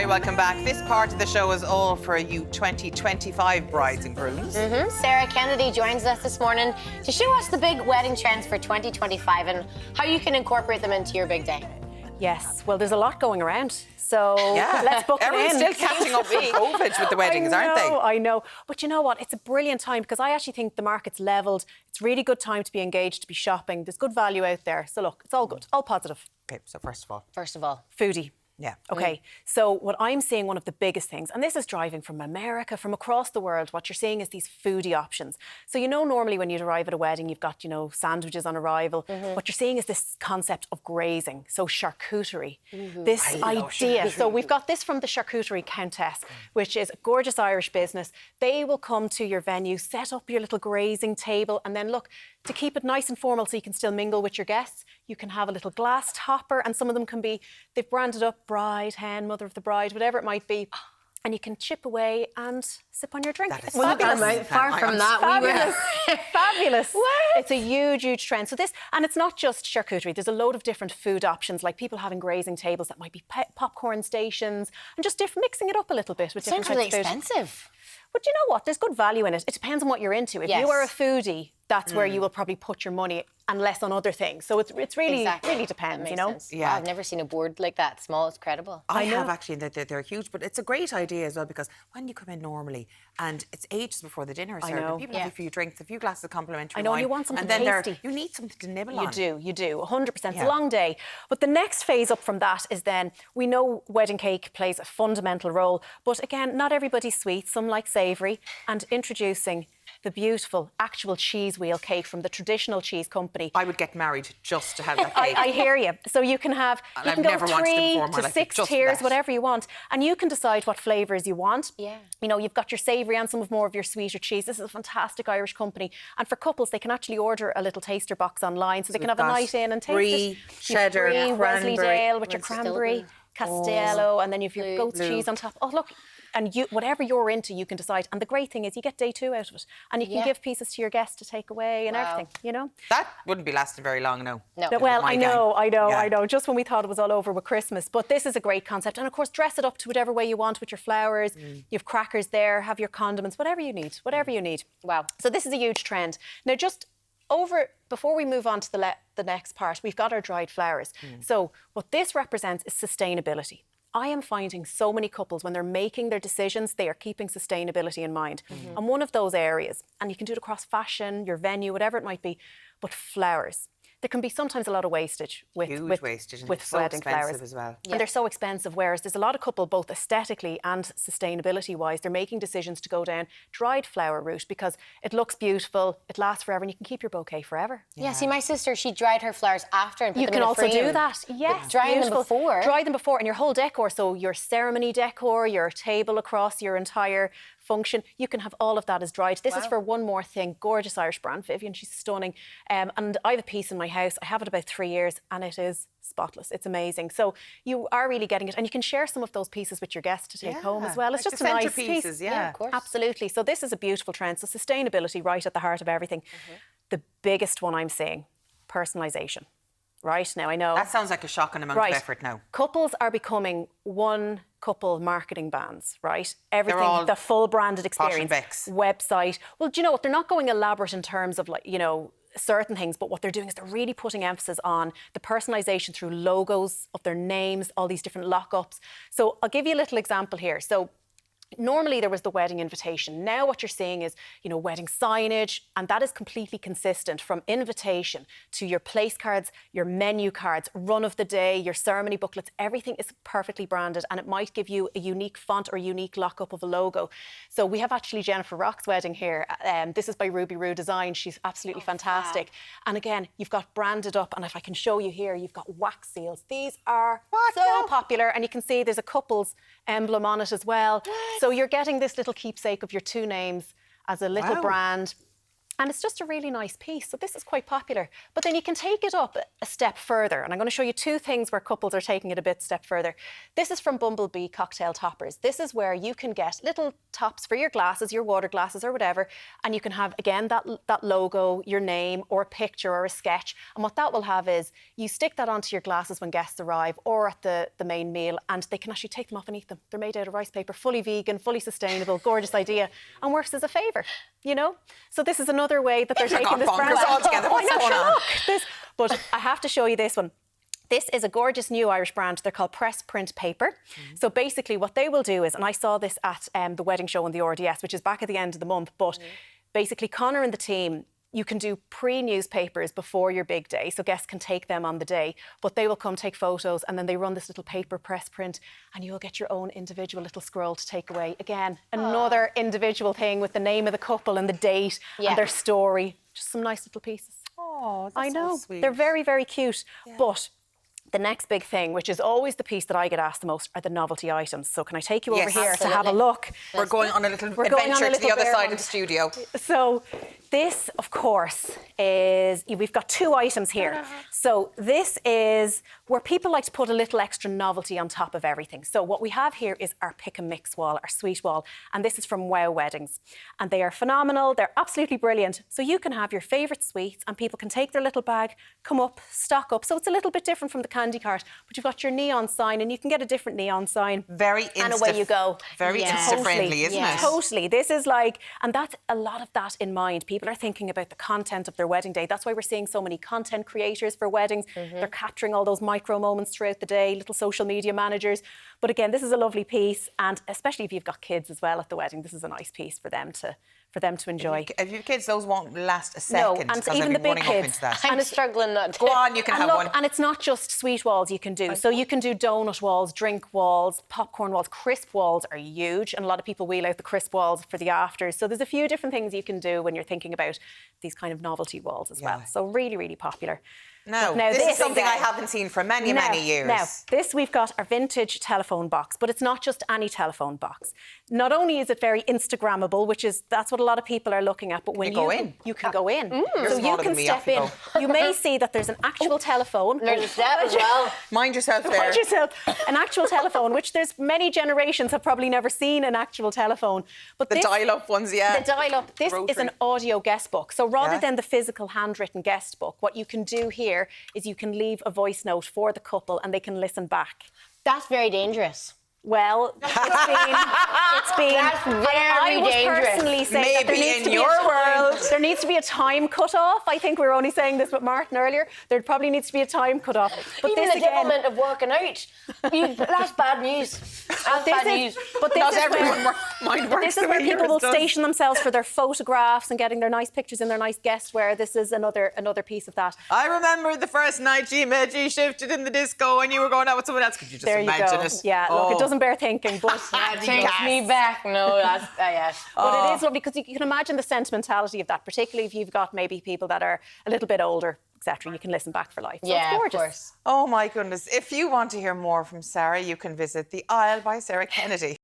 welcome back. This part of the show is all for you 2025 brides and grooms. Sarah Kennedy joins us this morning to show us the big wedding trends for 2025 and how you can incorporate them into your big day. Yes, well, there's a lot going around, so let's book it in. Everyone's still catching up with COVID with the weddings, aren't they? I know. But you know what? It's a brilliant time because I actually think the market's levelled. It's a really good time to be engaged, to be shopping. There's good value out there. So look, it's all good, all positive. Okay, so first of all. Foodie. Yeah. Okay, so what I'm seeing, one of the biggest things, and this is driving from America, from across the world, what you're seeing is these foodie options. So, you know, normally when you'd arrive at a wedding, you've got, you know, sandwiches on arrival. What you're seeing is this concept of grazing, so charcuterie. This idea. So we've got this from the Charcuterie Countess, which is a gorgeous Irish business. They will come to your venue, set up your little grazing table, and then look, to keep it nice and formal so you can still mingle with your guests, you can have a little glass topper, and some of them can be, they've branded up bride, hen, mother of the bride, whatever it might be. And you can chip away and sip on your drink. That is fabulous. Far from that. Fabulous. Fabulous. It's a huge, huge trend. So this, and it's not just charcuterie. There's a load of different food options, like people having grazing tables that might be popcorn stations, and just mixing it up a little bit with different Sounds really types of food. expensive. But you know what? There's good value in it. It depends on what you're into. If you are a foodie, that's where you will probably put your money and less on other things. So it's really, really depends, you know? Sense. Yeah. Wow, I've never seen a board like that small. It's credible. I have actually, they're huge, but it's a great idea as well because when you come in normally and it's ages before the dinner is served, and people have a few drinks, a few glasses of complimentary wine. You want something and then tasty. You need something to nibble on. You do, 100%. It's a long day. But the next phase up from that is then, we know wedding cake plays a fundamental role, but again, not everybody's sweet, some like savoury, and introducing the beautiful actual cheese wheel cake from the traditional cheese company. I would get married just to have that cake. I hear you. So you can have, you can go 3 to 6 tiers, whatever you want, and you can decide what flavours you want. Yeah. You know, you've got your savoury and some of more of your sweeter cheese. This is a fantastic Irish company, and for couples, they can actually order a little taster box online, so they can have a night in and taste brie, it. cheddar, Brie, cranberry. Wensleydale with your cranberry, Castello, and then you've your goat's cheese on top. Oh, look. And whatever you're into, you can decide. And the great thing is you get day 2 out of it. And you can give pieces to your guests to take away and everything, you know? That wouldn't be lasting very long, no. Well, I know. Just when we thought it was all over with Christmas. But this is a great concept. And of course, dress it up to whatever way you want with your flowers. You have crackers there, have your condiments, whatever you need. Wow. So this is a huge trend. Now, just before we move on to the next part, we've got our dried flowers. So what this represents is sustainability. I am finding so many couples, when they're making their decisions, they are keeping sustainability in mind. And one of those areas, and you can do it across fashion, your venue, whatever it might be, but flowers. There can be sometimes a lot of wastage with wastage, and with so wedding expensive flowers as well. And they're so expensive, whereas there's a lot of couple, both aesthetically and sustainability wise, they're making decisions to go down dried flower route because it looks beautiful, it lasts forever, and you can keep your bouquet forever. Yeah, see, my sister, she dried her flowers after and put them in a You can also do that, yes. But drying them before. Dry them before, and your whole decor, so your ceremony decor, your table across your entire function, you can have all of that as dried. This is for One More Thing, gorgeous Irish brand, Vivian, she's stunning. And I have a piece in my house, I have it about 3 years, and it is spotless. It's amazing. So you are really getting it, and you can share some of those pieces with your guests to take home as well. It's like just a nice piece. Yeah, of course. Absolutely. So this is a beautiful trend. So sustainability right at the heart of everything. The biggest one I'm seeing, personalisation. Right now, I know that sounds like a shocking amount of effort now. Couples are becoming one couple marketing bands, right? Everything, the full branded experience, website. Well, do you know what? They're not going elaborate in terms of, like, you know, certain things, but what they're doing is they're really putting emphasis on the personalisation through logos of their names, all these different lockups. So I'll give you a little example here. So normally there was the wedding invitation. Now what you're seeing is, you know, wedding signage, and that is completely consistent from invitation to your place cards, your menu cards, run of the day, your ceremony booklets. Everything is perfectly branded, and it might give you a unique font or unique lockup of a logo. So we have actually Jennifer Rock's wedding here. This is by Ruby Roo Design. She's absolutely fantastic. Wow. And again, you've got branded up, and if I can show you here, you've got wax seals. These are so popular, and you can see there's a couple's emblem on it as well. So you're getting this little keepsake of your 2 names as a little brand. And it's just a really nice piece. So this is quite popular. But then you can take it up a step further. And I'm going to show you two things where couples are taking it a bit step further. This is from Bumblebee Cocktail Toppers. This is where you can get little tops for your glasses, your water glasses or whatever. And you can have, again, that logo, your name or a picture or a sketch. And what that will have is you stick that onto your glasses when guests arrive or at the main meal, and they can actually take them off and eat them. They're made out of rice paper, fully vegan, fully sustainable, gorgeous idea, and works as a favour, you know? So this is another way that they're taking this brand all together. What's going on? But I have to show you this one. This is a gorgeous new Irish brand. They're called Press Print Paper. So basically what they will do is, and I saw this at the wedding show in the RDS, which is back at the end of the month, but basically Conor and the team, you can do pre-newspapers before your big day, so guests can take them on the day, but they will come take photos and then they run this little paper press print and you'll get your own individual little scroll to take away. Again, another individual thing with the name of the couple and the date and their story. Just some nice little pieces. Oh, that's I know. So sweet. They're very, very cute. Yeah. But the next big thing, which is always the piece that I get asked the most, are the novelty items. So can I take you over here to have a look? We're going on a little adventure to the other side of the studio. So this, of course, is, we've got two items here. So this is where people like to put a little extra novelty on top of everything. So what we have here is our pick and mix wall, our sweet wall, and this is from Wow Weddings. And they are phenomenal, they're absolutely brilliant. So you can have your favourite sweets and people can take their little bag, come up, stock up. So it's a little bit different from the candy cart, but you've got your neon sign and you can get a different neon sign. Very Insta. And away you go. Very Insta-friendly, isn't it? Totally. This is like, and that's a lot of that in mind. People are thinking about the content of their wedding day. That's why we're seeing so many content creators for weddings. They're capturing all those micro moments throughout the day, little social media managers. But again, this is a lovely piece, and especially if you've got kids as well at the wedding, this is a nice piece for them to enjoy. If you've kids, those won't last a second. No, and even the big kids. I'm struggling not to. Go on, you can have one. And it's not just sweet walls you can do. So you can do donut walls, drink walls, popcorn walls. Crisp walls are huge, and a lot of people wheel out the crisp walls for the afters. So there's a few different things you can do when you're thinking about these kind of novelty walls as well. So really, really popular. Now this is something I haven't seen for many years. Now, this we've got our vintage telephone box, but it's not just any telephone box. Not only is it very Instagrammable, that's what a lot of people are looking at, but when you can go in. You're so you can step in. You may see that there's an actual telephone. There's a step as well. Mind yourself there. Mind yourself. An actual telephone, which there's many generations have probably never seen an actual telephone. But the dial-up ones, The dial-up. This is an audio guest book. So rather than the physical handwritten guest book, what you can do here is you can leave a voice note for the couple and they can listen back. That's very dangerous. Well, it's been. That's very I was dangerous. Personally saying Maybe that there needs in to be your world. There needs to be a time cut-off. I think we were only saying this with Martin earlier. There probably needs to be a time cut-off. But even the development of working out, that's bad news. That's bad news. But this is where people will does. station themselves for their photographs and getting their nice pictures in their nice guest wear. This is another piece of that. I remember the first night G shifted in the disco and you were going out with someone else. Could you just imagine it? Yeah, look, it doesn't bear thinking, but that takes me back. No, that's yes. But it is lovely because you can imagine the sentimentality of that, particularly if you've got maybe people that are a little bit older, etc. You can listen back for life. So it's gorgeous. Of course. Oh my goodness! If you want to hear more from Sarah, you can visit The Isle by Sarah Kennedy.